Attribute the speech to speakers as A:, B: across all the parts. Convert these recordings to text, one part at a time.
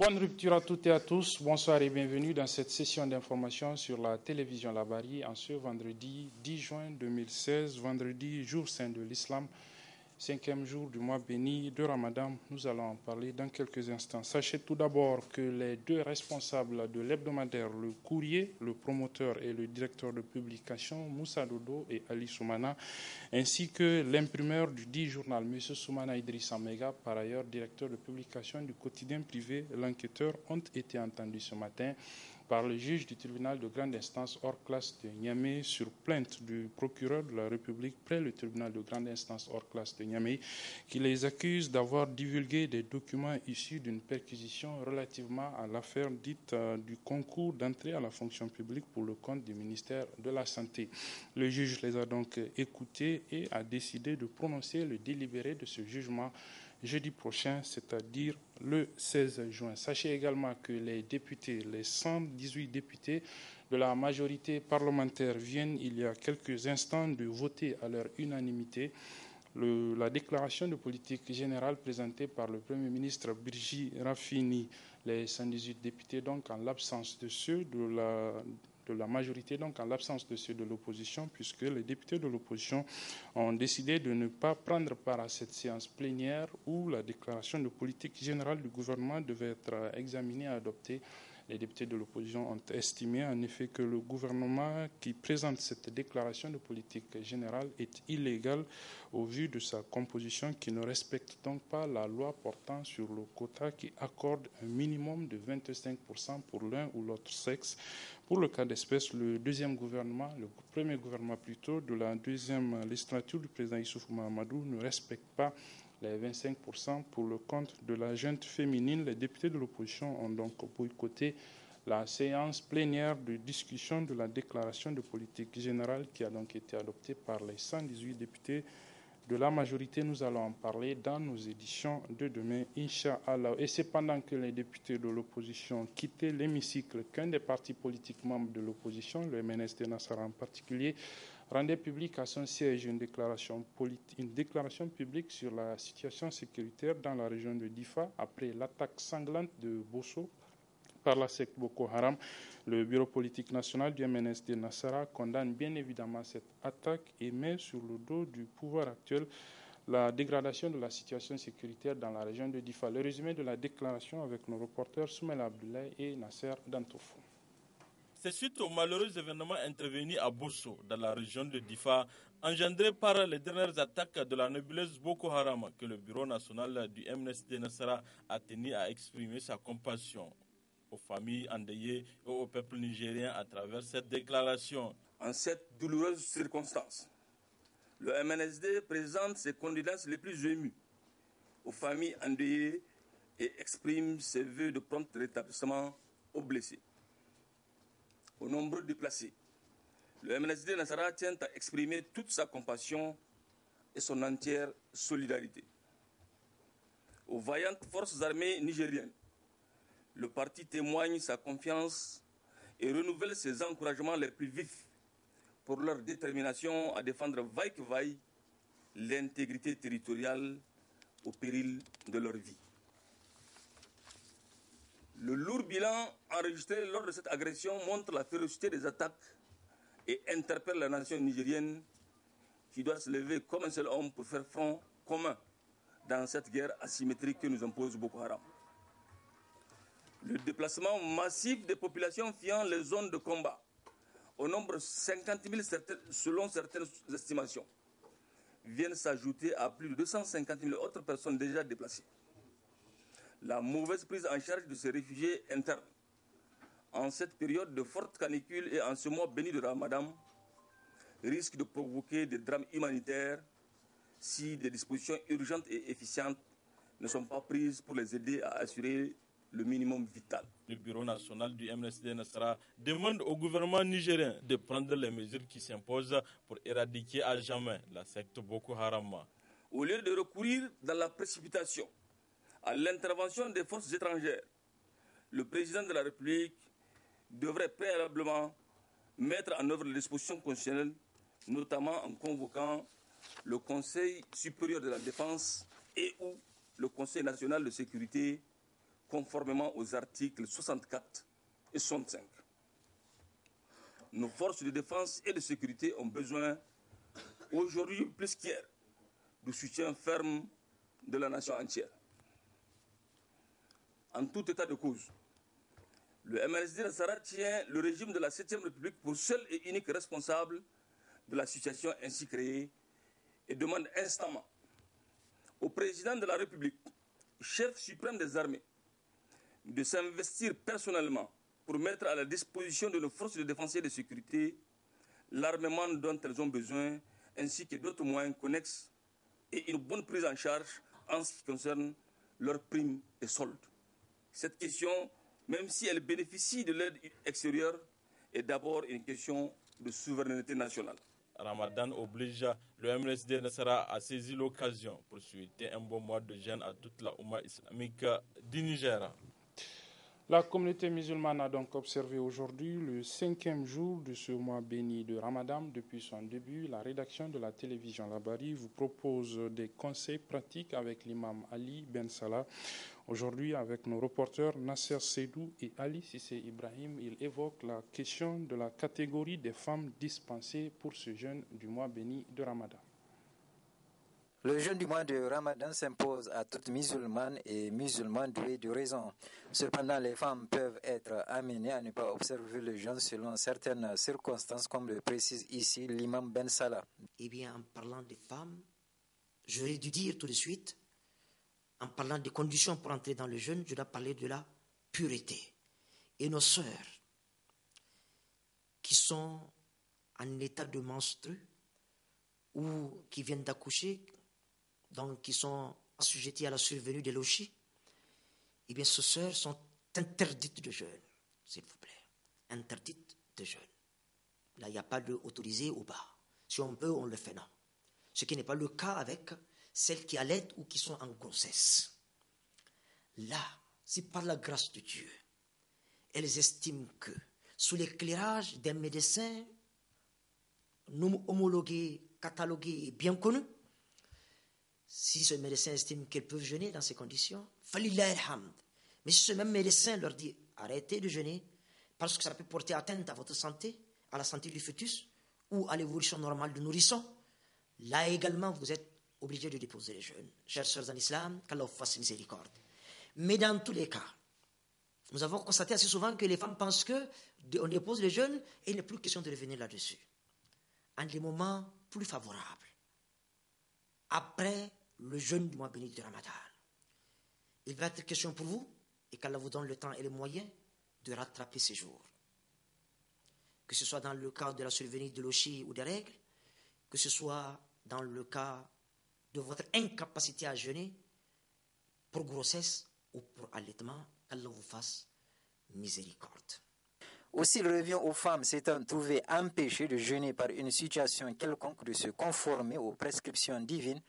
A: Bonne rupture à toutes et à tous. Bonsoir et bienvenue dans cette session d'information sur la télévision Labari en ce vendredi 10 juin 2016, vendredi jour saint de l'Islam, 5e jour du mois béni de Ramadan. Nous allons en parler dans quelques instants. Sachez tout d'abord que les deux responsables de l'hebdomadaire Le Courrier, le promoteur et le directeur de publication, Moussa Dodo et Ali Soumana, ainsi que l'imprimeur du dit journal, M. Soumana Idrissa Mega, par ailleurs directeur de publication du quotidien privé L'Enquêteur, ont été entendus ce matin par le juge du tribunal de grande instance hors classe de Niamey sur plainte du procureur de la République près le tribunal de grande instance hors classe de Niamey qui les accuse d'avoir divulgué des documents issus d'une perquisition relativement à l'affaire dite du concours d'entrée à la fonction publique pour le compte du ministère de la Santé. Le juge les a donc écoutés et a décidé de prononcer le délibéré de ce jugement jeudi prochain, c'est-à-dire le 16 juin. Sachez également que les députés, les 118 députés de la majorité parlementaire viennent il y a quelques instants de voter à leur unanimité la déclaration de politique générale présentée par le Premier ministre Birji Rafini. Les 118 députés, donc en l'absence de ceux de la majorité, donc en l'absence de ceux de l'opposition, puisque les députés de l'opposition ont décidé de ne pas prendre part à cette séance plénière où la déclaration de politique générale du gouvernement devait être examinée et adoptée. Les députés de l'opposition ont estimé en effet que le gouvernement qui présente cette déclaration de politique générale est illégal au vu de sa composition qui ne respecte donc pas la loi portant sur le quota qui accorde un minimum de 25% pour l'un ou l'autre sexe. Pour le cas d'espèce, le premier gouvernement plutôt de la deuxième législature du président Issoufou Mahamadou ne respecte pas les 25% pour le compte de la gente féminine. Les députés de l'opposition ont donc boycotté la séance plénière de discussion de la déclaration de politique générale qui a donc été adoptée par les 118 députés de la majorité. Nous allons en parler dans nos éditions de demain, Inch'Allah. Et c'est pendant que les députés de l'opposition quittaient l'hémicycle qu'un des partis politiques membres de l'opposition, le MNSD Nassara en particulier, rendait public à son siège une déclaration publique sur la situation sécuritaire dans la région de Difa après l'attaque sanglante de Bosso par la secte Boko Haram. Le bureau politique national du MNSD Nassara condamne bien évidemment cette attaque et met sur le dos du pouvoir actuel la dégradation de la situation sécuritaire dans la région de Difa. Le résumé de la déclaration avec nos reporters Soumel Abdoulaye et Nasser Dantoufou.
B: C'est suite aux malheureux événements intervenus à Bosso, dans la région de Difa, engendrés par les dernières attaques de la nébuleuse Boko Haram, que le bureau national du MNSD Nassara a tenu à exprimer sa compassion aux familles endeuillées et au peuple nigérien à travers cette déclaration.
C: En cette douloureuse circonstance, le MNSD présente ses condoléances les plus émues aux familles endeuillées et exprime ses vœux de prompt rétablissement aux blessés. Aux nombreux déplacés, le MNSD Nassara tient à exprimer toute sa compassion et son entière solidarité. Aux vaillantes forces armées nigériennes, le parti témoigne sa confiance et renouvelle ses encouragements les plus vifs pour leur détermination à défendre vaille que vaille l'intégrité territoriale au péril de leur vie. Le lourd bilan enregistré lors de cette agression montre la férocité des attaques et interpelle la nation nigérienne qui doit se lever comme un seul homme pour faire front commun dans cette guerre asymétrique que nous impose Boko Haram. Le déplacement massif des populations fuyant les zones de combat, au nombre de 50 000 selon certaines estimations, viennent s'ajouter à plus de 250 000 autres personnes déjà déplacées. La mauvaise prise en charge de ces réfugiés internes en cette période de forte canicule et en ce mois béni de Ramadan risque de provoquer des drames humanitaires si des dispositions urgentes et efficientes ne sont pas prises pour les aider à assurer le minimum vital.
B: Le bureau national du MNSD Nassara demande au gouvernement nigérien de prendre les mesures qui s'imposent pour éradiquer à jamais la secte Boko Haram.
C: Au lieu de recourir dans la précipitation à l'intervention des forces étrangères, le président de la République devrait préalablement mettre en œuvre les dispositions constitutionnelles, notamment en convoquant le Conseil supérieur de la défense et ou le Conseil national de sécurité conformément aux articles 64 et 65. Nos forces de défense et de sécurité ont besoin, aujourd'hui plus qu'hier, du soutien ferme de la nation entière. En tout état de cause, le MNSD Nassara tient le régime de la 7e République pour seul et unique responsable de la situation ainsi créée et demande instamment au président de la République, chef suprême des armées, de s'investir personnellement pour mettre à la disposition de nos forces de défense et de sécurité l'armement dont elles ont besoin, ainsi que d'autres moyens connexes et une bonne prise en charge en ce qui concerne leurs primes et soldes. Cette question, même si elle bénéficie de l'aide extérieure, est d'abord une question de souveraineté nationale.
B: Ramadan oblige, le MNSD Nassara a saisi l'occasion pour souhaiter un bon mois de jeûne à toute la Oumma islamique du Niger.
A: La communauté musulmane a donc observé aujourd'hui le 5e jour de ce mois béni de Ramadan. Depuis son début, la rédaction de la télévision Labari vous propose des conseils pratiques avec l'imam Ali Ben Salah. Aujourd'hui, avec nos reporters Nasser Seydou et Ali Sissé Ibrahim, il évoque la question de la catégorie des femmes dispensées pour ce jeûne du mois béni de Ramadan.
D: Le jeûne du mois de Ramadan s'impose à toutes musulmanes et musulmans doués de raison. Cependant, les femmes peuvent être amenées à ne pas observer le jeûne selon certaines circonstances, comme le précise ici l'imam Ben Salah.
E: Eh bien, en parlant des femmes, j'aurais dû dire tout de suite, en parlant des conditions pour entrer dans le jeûne, je dois parler de la pureté. Et nos sœurs qui sont en état de menstru ou qui viennent d'accoucher, donc qui sont assujettis à la survenue des lochis, eh bien, ces sœurs sont interdites de jeûne, s'il vous plaît. Interdites de jeûne. Là, il n'y a pas de autorisé ou bas. Si on peut, on le fait, non. Ce qui n'est pas le cas avec celles qui allaitent ou qui sont en grossesse. Là, si par la grâce de Dieu, elles estiment que, sous l'éclairage d'un médecin homologué, catalogué et bien connu, si ce médecin estime qu'elles peuvent jeûner dans ces conditions, falillah alhamd. Mais si ce même médecin leur dit arrêtez de jeûner parce que ça peut porter atteinte à votre santé, à la santé du fœtus ou à l'évolution normale du nourrisson, là également vous êtes obligés de déposer les jeûnes. Chers sœurs en islam, qu'Allah vous fasse miséricorde. Mais dans tous les cas, nous avons constaté assez souvent que les femmes pensent qu'on dépose les jeûnes et il n'est plus question de revenir là-dessus. En des moments plus favorables, après le jeûne du mois béni de Ramadan, il va être question pour vous, et qu'Allah vous donne le temps et les moyens de rattraper ces jours. Que ce soit dans le cas de la survenue de l'oshi ou des règles, que ce soit dans le cas de votre incapacité à jeûner pour grossesse ou pour allaitement, qu'Allah vous fasse miséricorde.
D: Aussi, il revient aux femmes s'étant trouvées empêchées de jeûner par une situation quelconque de se conformer aux prescriptions divines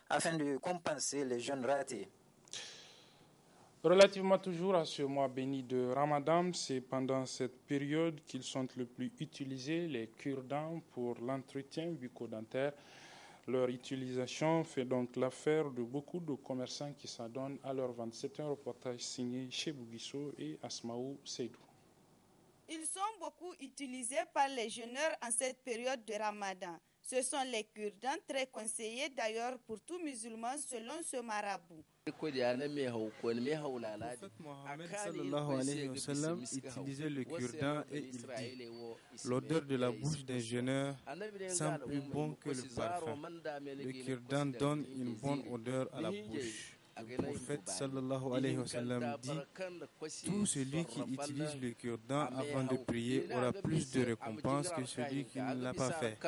D: afin de compenser les jeûnes ratés.
A: Relativement toujours à ce mois béni de Ramadan, c'est pendant cette période qu'ils sont le plus utilisés, les cure-dents pour l'entretien bucco-dentaire. Leur utilisation fait donc l'affaire de beaucoup de commerçants qui s'adonnent à leur vente. C'est un reportage signé chez Bouguisso et Asmaou Seydou.
F: Ils sont beaucoup utilisés par les jeûneurs en cette période de Ramadan. Ce sont les cure-dents très conseillés d'ailleurs pour tout musulman selon ce marabout.
G: Le prophète Mohammed sallallahu alayhi wa sallam utilisait le cure-dent et il dit: l'odeur de la bouche d'un jeûneur sent plus bon que le parfum. Le cure-dent donne une bonne odeur à la bouche. Le prophète sallallahu alayhi wa sallam dit: tout celui qui utilise le cure-dent avant de prier aura plus de récompense que celui qui ne l'a pas fait.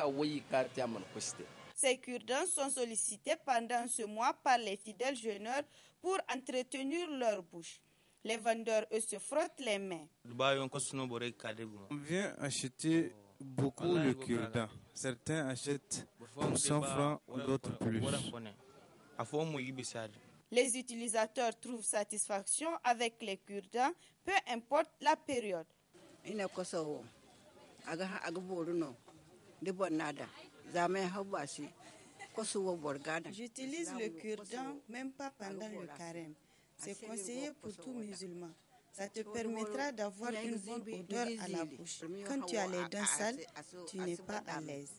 F: Ces cure-dents sont sollicités pendant ce mois par les fidèles jeûneurs pour entretenir leur bouche. Les vendeurs, eux, se frottent les mains.
G: On vient acheter beaucoup le cure-dent. Certains achètent pour 100 francs, d'autres plus.
F: Les utilisateurs trouvent satisfaction avec les cure-dents, peu importe la période.
H: J'utilise le cure-dent même pas pendant le carême.
F: C'est conseillé pour tout musulman. Ça te permettra d'avoir une bonne odeur à la bouche. Quand tu as les dents sales, tu n'es pas à l'aise.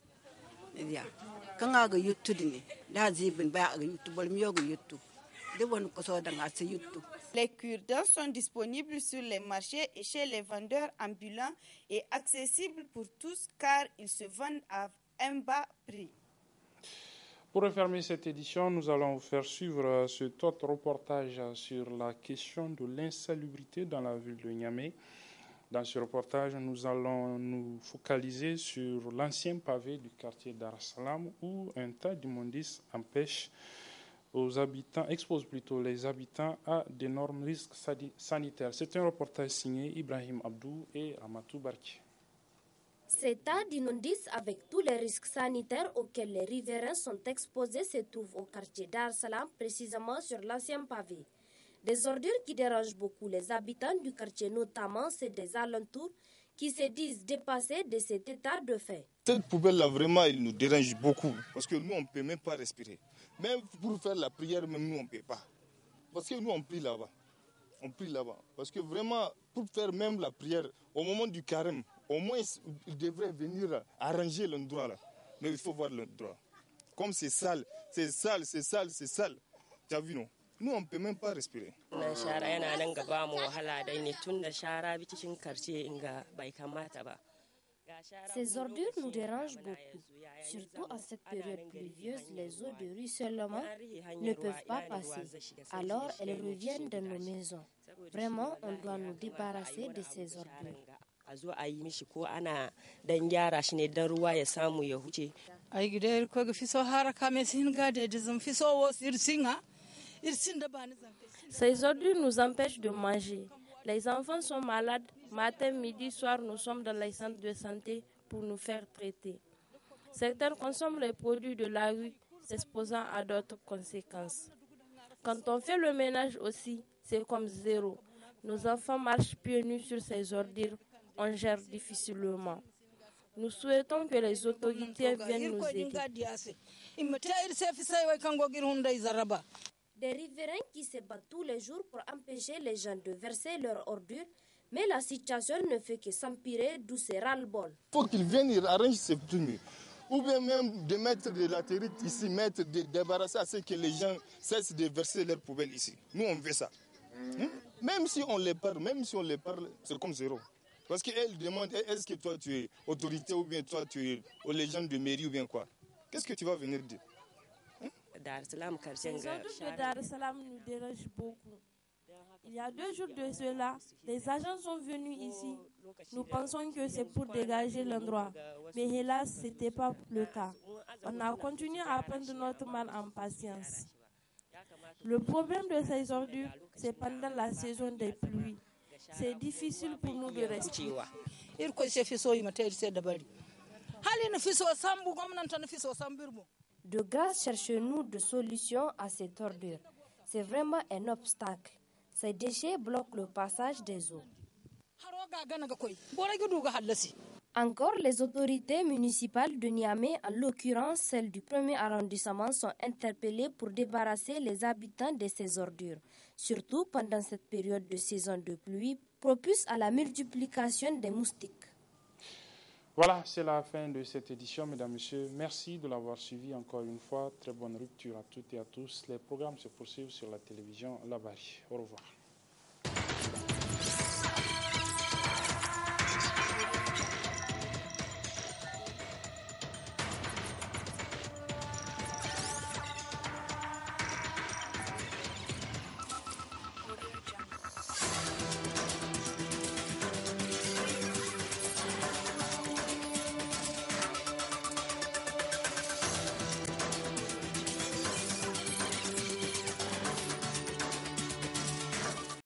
F: Les cure-dents sont disponibles sur les marchés et chez les vendeurs ambulants et accessibles pour tous car ils se vendent à un bas prix.
A: Pour refermer cette édition, nous allons vous faire suivre cet autre reportage sur la question de l'insalubrité dans la ville de Niamey. Dans ce reportage, nous allons nous focaliser sur l'ancien pavé du quartier Dar es Salaam où un tas d'immondices expose plutôt les habitants à d'énormes risques sanitaires. C'est un reportage signé Ibrahim Abdou et Amatou Barki.
H: Ces tas d'immondices avec tous les risques sanitaires auxquels les riverains sont exposés se trouvent au quartier Dar es Salaam, précisément sur l'ancien pavé. Des ordures qui dérangent beaucoup les habitants du quartier, notamment ceux des alentours, qui se disent dépassés de cet état de fait.
I: Cette poubelle-là, vraiment, elle nous dérange beaucoup, parce que nous, on ne peut même pas respirer. Même pour faire la prière, même nous, on ne peut pas. Parce que nous, on prie là-bas. On prie là-bas. Parce que vraiment, pour faire même la prière, au moment du carême, au moins, il devrait venir arranger l'endroit là. Mais il faut voir l'endroit. Comme c'est sale, c'est sale, c'est sale, c'est sale. Tu as vu, non? Nous, on ne peut même pas respirer.
H: Ces ordures nous dérangent beaucoup. Surtout en cette période pluvieuse, les eaux de ruissellement ne peuvent pas passer. Alors, elles reviennent dans nos maisons. Vraiment, on doit nous débarrasser de ces ordures.
J: Ces ordures nous empêchent de manger. Les enfants sont malades. Matin, midi, soir, nous sommes dans les centres de santé pour nous faire traiter. Certains consomment les produits de la rue, s'exposant à d'autres conséquences. Quand on fait le ménage aussi, c'est comme zéro. Nos enfants marchent pieds nus sur ces ordures. On gère difficilement. Nous souhaitons que les autorités viennent nous aider.
H: Des riverains qui se battent tous les jours pour empêcher les gens de verser leurs ordures, mais la situation ne fait que s'empirer, d'où c'est ras-le-bol.
I: Il faut qu'ils viennent, ils arrangent ces trucs. Ou bien même de mettre de la terrine ici, de débarrasser à ce que les gens cessent de verser leurs poubelles ici. Nous, on veut ça. Même si on les parle, c'est comme zéro. Parce qu'elles demandent, est-ce que toi tu es autorité ou bien toi tu es les gens de mairie ou bien quoi? Qu'est-ce que tu vas venir dire?
J: Ces ordures de Dar es Salaam nous dérangent beaucoup. Il y a 2 jours de cela, les agents sont venus ici. Nous pensons que c'est pour dégager l'endroit. Mais hélas, ce n'était pas le cas. On a continué à prendre notre mal en patience. Le problème de ces ordures, c'est pendant la saison des pluies. C'est difficile pour nous de respirer.
H: De grâce, cherchons-nous des solutions à cette ordure. C'est vraiment un obstacle. Ces déchets bloquent le passage des eaux. Encore, les autorités municipales de Niamey, en l'occurrence celles du 1er arrondissement, sont interpellées pour débarrasser les habitants de ces ordures, surtout pendant cette période de saison de pluie propice à la multiplication des moustiques.
A: Voilà, c'est la fin de cette édition, mesdames, messieurs. Merci de l'avoir suivi encore une fois. Très bonne rupture à toutes et à tous. Les programmes se poursuivent sur la télévision Labari. Au revoir.